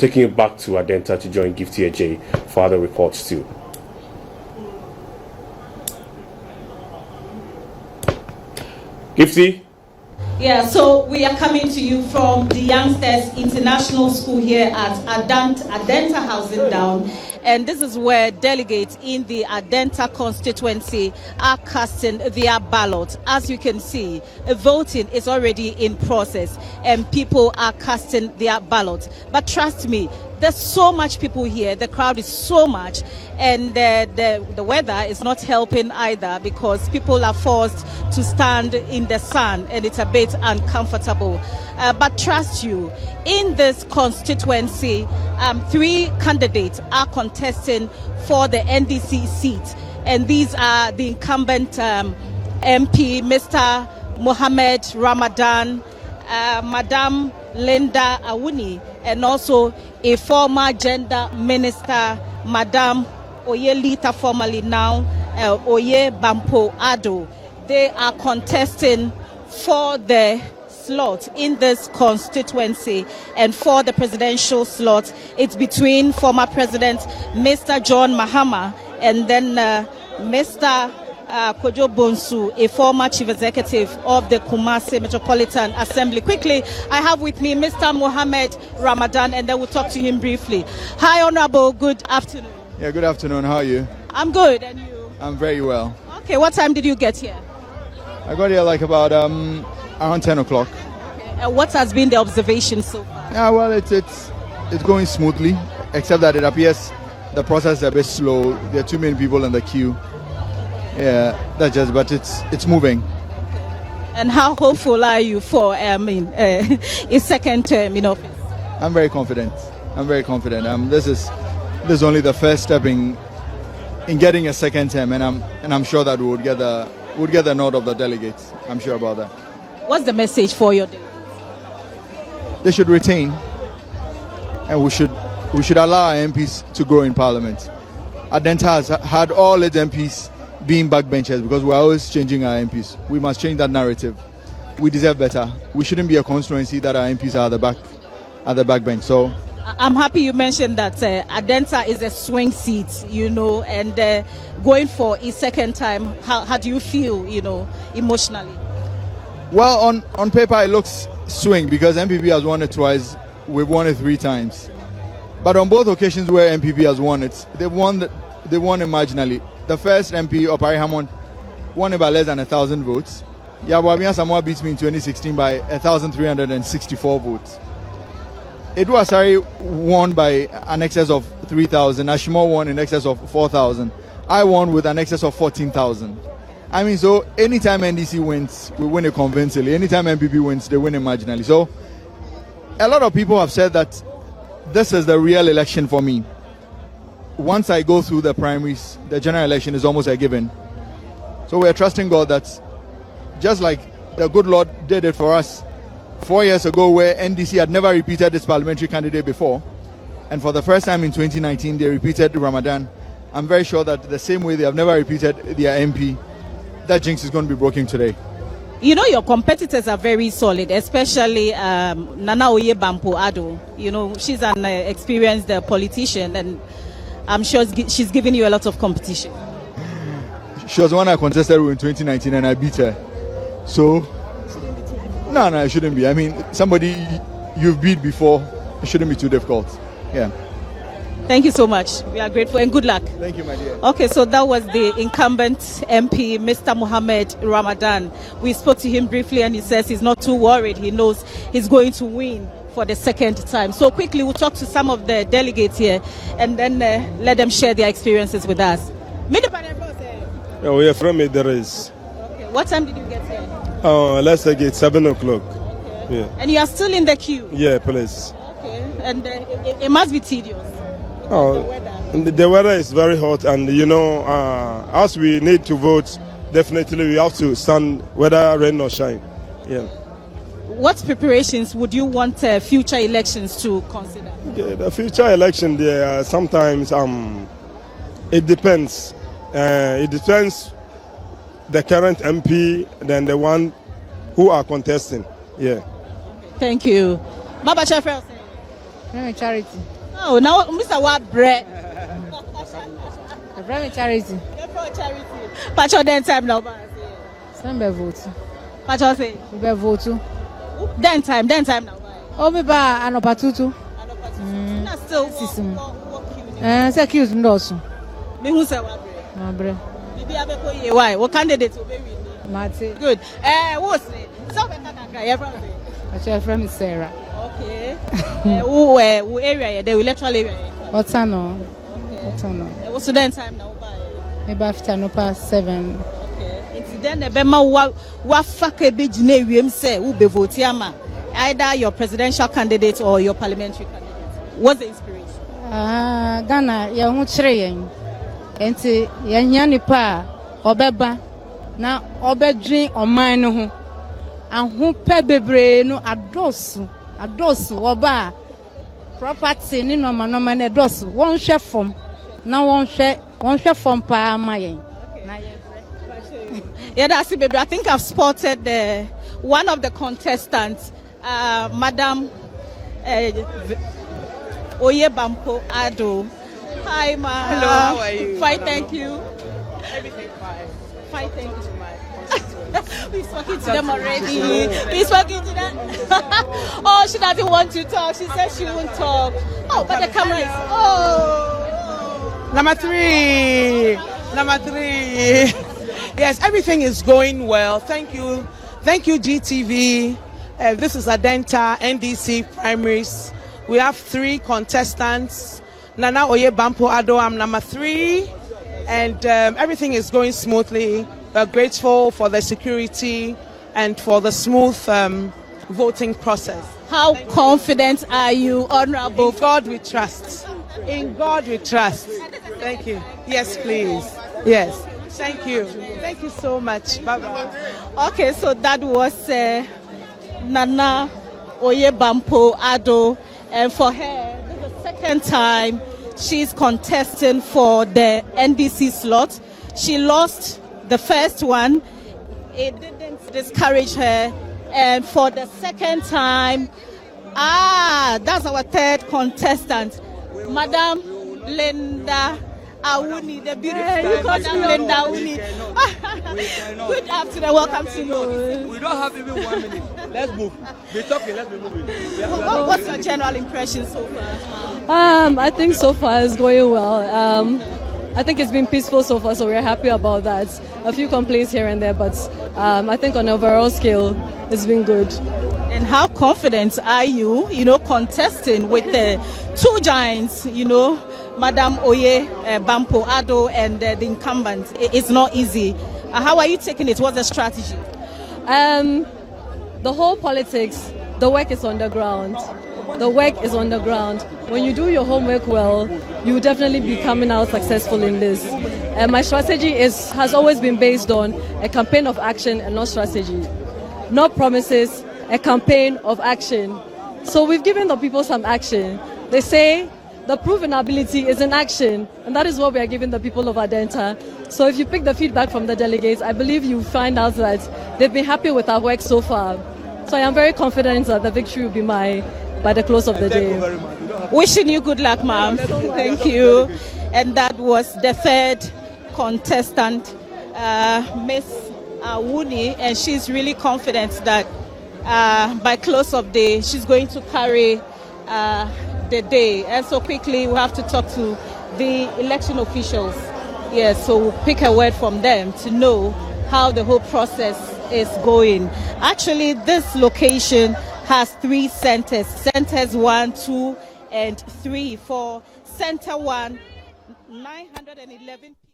taking it back to Adentan to join Gifty Ajay for other reports too. Gifty? Yeah, so we are coming to you from the Youngsters International School here at Adentan Housing Down. And this is where delegates in the Adentan constituency are casting their ballot. As you can see, voting is already in process and people are casting their ballot. But trust me, there's so much people here. The crowd is so much, and the weather is not helping either because people are forced to stand in the sun and it's a bit uncomfortable. But trust you, in this constituency, 3 candidates are contesting for the NDC seat, and these are the incumbent MP, Mr. Mohammed Ramadan, Madam Linda Awuni, and also a former gender minister, Madam Oyelita, formerly now Oye Bampoe Addo. They are contesting for the slot in this constituency, and for the presidential slot, it's between former President Mr. John Mahama and then Mr. Kojo Bonsu, a former chief executive of the Kumasi Metropolitan Assembly. Quickly, I have with me Mr. Mohammed Ramadan, and then we'll talk to him briefly. Hi, Honorable. Good afternoon. Yeah, good afternoon. How are you? I'm good, and you? I'm very well. Okay, what time did you get here? I got here like about around 10 o'clock. Okay. What has been the observation so far? Yeah, well, it's going smoothly, except that it appears the process is a bit slow. There are too many people in the queue. Yeah, that's just, but it's moving. And how hopeful are you for his second term in office? I'm very confident. This is only the first step in getting a second term, and I'm sure that we would get the nod of the delegates. I'm sure about that. What's the message for your delegates? They should retain, and we should allow our MPs to grow in Parliament. Adentan has had all its MPs being backbenchers because we're always changing our MPs. We must change that narrative. We deserve better. We shouldn't be a constituency that our MPs are at the backbench. So I'm happy you mentioned that Adentan is a swing seat, and going for a second time, how do you feel, emotionally? Well, on paper it looks swing because MPP has won it twice. We've won it 3 times. But on both occasions where MPP has won it, they won it marginally. The first MP, Opari Hammond, won it by less than 1,000 votes. Yabwabia Samoa beat me in 2016 by 1,364 votes. Edu Asari won by an excess of 3,000. Ashimo won in excess of 4,000. I won with an excess of 14,000. I mean, so anytime NDC wins, we win it convincingly. Anytime MPP wins, they win it marginally. So a lot of people have said that this is the real election for me. Once I go through the primaries, the general election is almost a given. So we're trusting God that just like the good Lord did it for us 4 years ago, where NDC had never repeated this parliamentary candidate before, and for the first time in 2019 they repeated Ramadan. I'm very sure that the same way they have never repeated their MP, that jinx is going to be broken today. Your competitors are very solid, especially Nana Oye Bampoe Addo. She's an experienced politician, and I'm sure she's giving you a lot of competition. She was the one I contested with in 2019 and I beat her. So, no, it shouldn't be. I mean, somebody you've beat before, it shouldn't be too difficult. Yeah. Thank you so much. We are grateful and good luck. Thank you, my dear. Okay, so that was the incumbent MP, Mr. Mohammed Ramadan. We spoke to him briefly and he says he's not too worried. He knows he's going to win for the second time. So quickly, we'll talk to some of the delegates here and then let them share their experiences with us. Yeah, we are from Primaries. Okay, what time did you get here? Let's take it 7 o'clock. Okay. Yeah. And you are still in the queue? Yeah, please. Okay, and it must be tedious. The weather is very hot, and as we need to vote, definitely we have to stand whether rain or shine. Yeah. What preparations would you want future elections to consider? Yeah, the future election, there sometimes it depends. It depends the current MP than the one who are contesting. Yeah. Thank you. Baba Chefel. Primary Charity. Oh, now Mr. What bread? The Primary Charity. Charity. Pacho den time now. Some be vote. Pacho say. We be vote. Den time now. Oh, me ba anopatutu. Na still System. Say accuse ndoso. Me who say what bread? Na bre. Bibi abeko ye why? What candidate will be win? Mate. Good. What's it? So be kakaka everyone. Actually, friend is Sarah. Okay. Who area? The electoral area. What's no? Okay. What's no? What's the time now? Maybe after no past 7. Okay. It's then the Bema wa fake be jine wiem say who be vote ama. Either your presidential candidate or your parliamentary candidate. What's the inspiration? Ghana ya hu kire yen. Enti ya hia nipa obeba na obedwin oman no ho. Ahu pe bebre no adosu oba property ni no manoma na adosu won hwe fom na won hwe fom pa amayen na ye. Yeah, that's it, baby. I think I've spotted one of the contestants, Madam Oye Bampoe Addo. Hi, ma. Hello, how are you? Fine, thank you. Everything fine. Fine, thank you. To my constituency. We've spoken to them already. We've spoken to them. Oh, she doesn't want to talk. She said she won't talk. Oh, but the camera is. Oh. Number three. Yes, everything is going well. Thank you, GTV. This is Adentan, NDC Primaries. We have 3 contestants. Nana Oye Bampoe Addo, I'm number 3. And everything is going smoothly. We're grateful for the security and for the smooth voting process. How confident are you, Honorable? In God we trust. In God we trust. Thank you. Yes, please. Yes. Thank you. Thank you so much. Bye-bye. Okay, so that was Nana Oye Bampoe Addo. And for her, this is the second time she's contesting for the NDC slot. She lost the first one. It didn't discourage her. And for the second time, that's our third contestant, Madam Linda Awuni, the beautiful Madam Linda Awuni. Good afternoon, welcome to you. We don't have even 1 minute. Let's move. We're talking, let's be moving. What's your general impression so far? I think so far it's going well. I think it's been peaceful so far, so we're happy about that. A few complaints here and there, but I think on an overall scale, it's been good. And how confident are you, contesting with the 2 giants, Madam Oye Bampoe Addo and the incumbent? It's not easy. How are you taking it? What's the strategy? The whole politics, the work is on the ground. The work is on the ground. When you do your homework well, you will definitely be coming out successful in this. My strategy has always been based on a campaign of action and not strategy. Not promises, a campaign of action. So we've given the people some action. They say the proven ability is in action, and that is what we are giving the people of Adentan. So if you pick the feedback from the delegates, I believe you find out that they've been happy with our work so far. So I am very confident that the victory will be mine by the close of the day. Wishing you good luck, ma'am. Thank you. And that was the third contestant, Miss Awuni, and she's really confident that by close of day, she's going to carry the day. And so quickly, we have to talk to the election officials. Yes, so we'll pick a word from them to know how the whole process is going. Actually, this location has 3 centers. Centers 1, 2, and 3. For Center 1, 911 people.